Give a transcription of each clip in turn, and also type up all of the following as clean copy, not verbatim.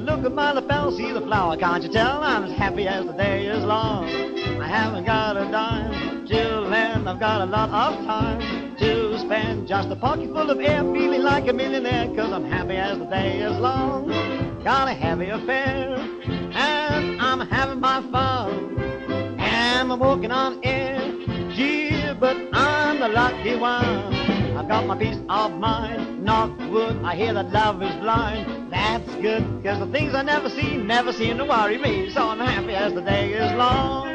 look at my lapel, see the flower, can't you tell? I'm as happy as the day is long. I haven't got a dime, till then I've got a lot of time to spend. Just a pocket full of air, feeling like a millionaire, 'cause I'm happy as the day is long. Got a heavy affair, and I'm having my fun. And I'm walking on air, gee, but I'm the lucky one. I've got my peace of mind, knock wood, I hear that love is blind. That's good, 'cause the things I never seem to worry me. So I'm happy as the day is long.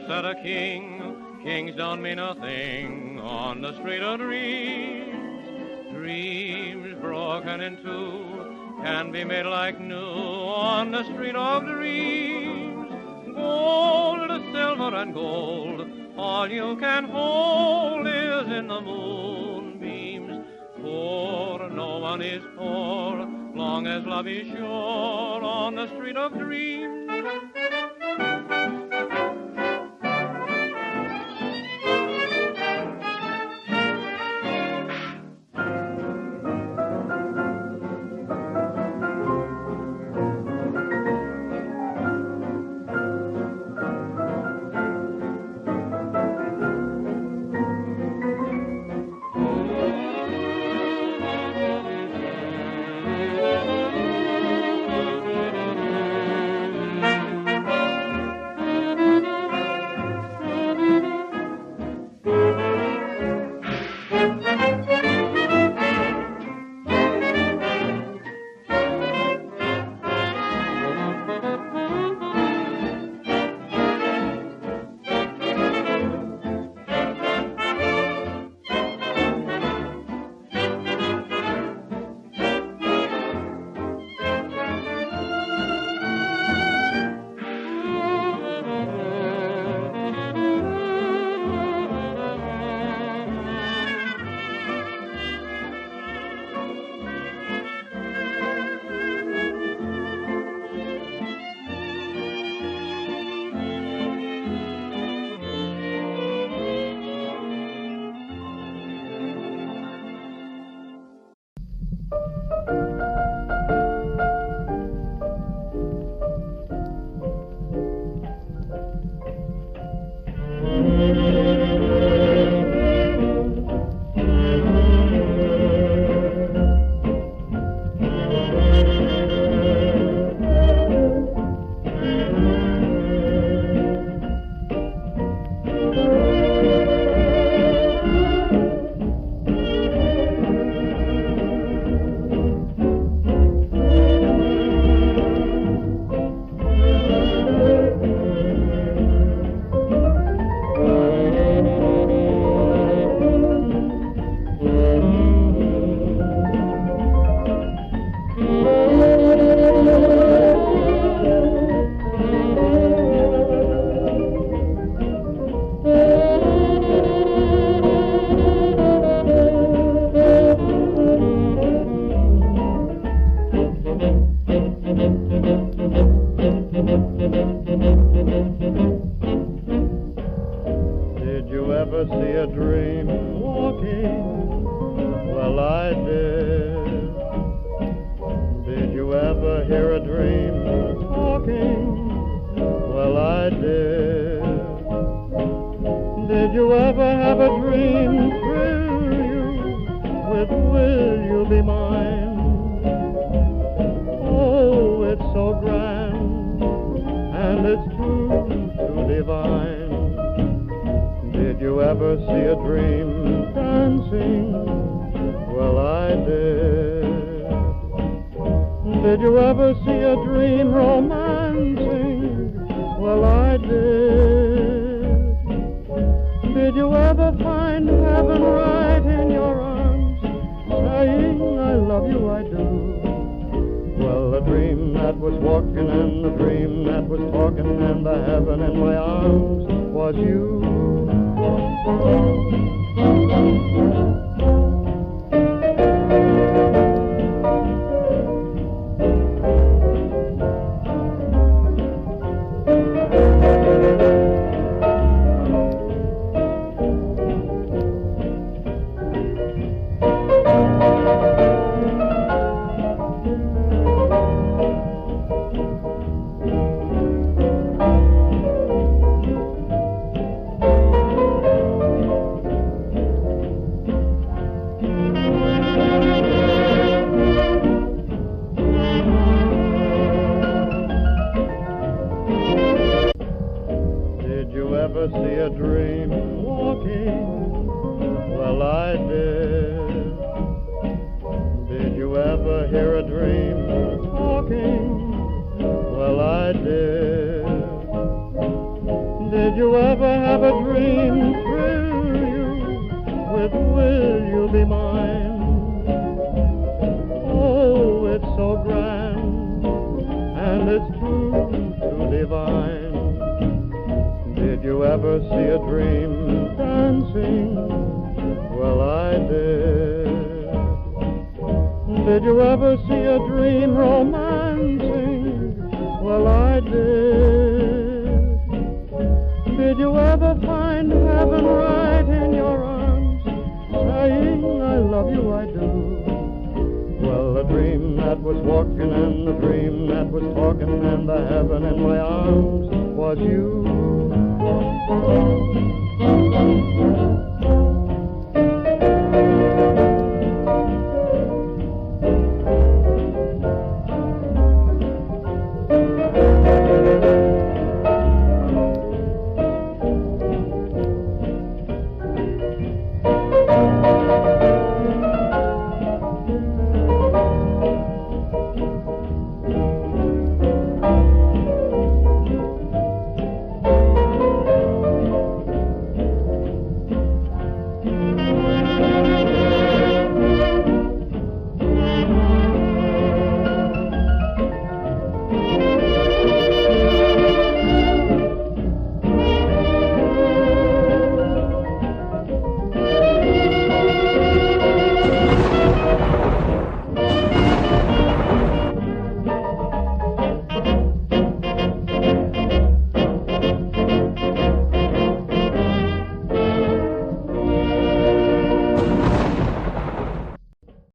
At a kings don't mean a thing on the street of dreams. Dreams broken in two can be made like new on the street of dreams. Gold, silver, and gold, all you can hold is in the moonbeams. For no one is poor, long as love is sure on the street of dreams. ever see a dream walking? Well, I did. Did you ever hear a dream talking? Well, I did. Did you ever have a dream thrill you with will you be mine? Oh, it's so grand and it's true to divine. Did you ever see a dream dancing? Well, I did. Did you ever see a dream romancing? Well, I did. Did you ever find heaven right in your arms, saying, I love you, I do? Well, the dream that was walking and the dream that was talking and the heaven in my arms was you. See a dream walking? Well, I did. Did you ever hear a dream talking? Well, I did. Did you ever have a dream thrill you with will you be mine? Oh, it's so grand and it's true to divine. Did you ever see a dream dancing? Well, I did. Did you ever see a dream romancing? Well, I did. Did you ever find heaven right in your arms, saying, I love you, I do? Well, the dream that was walking and the dream that was talking and the heaven in my arms was you.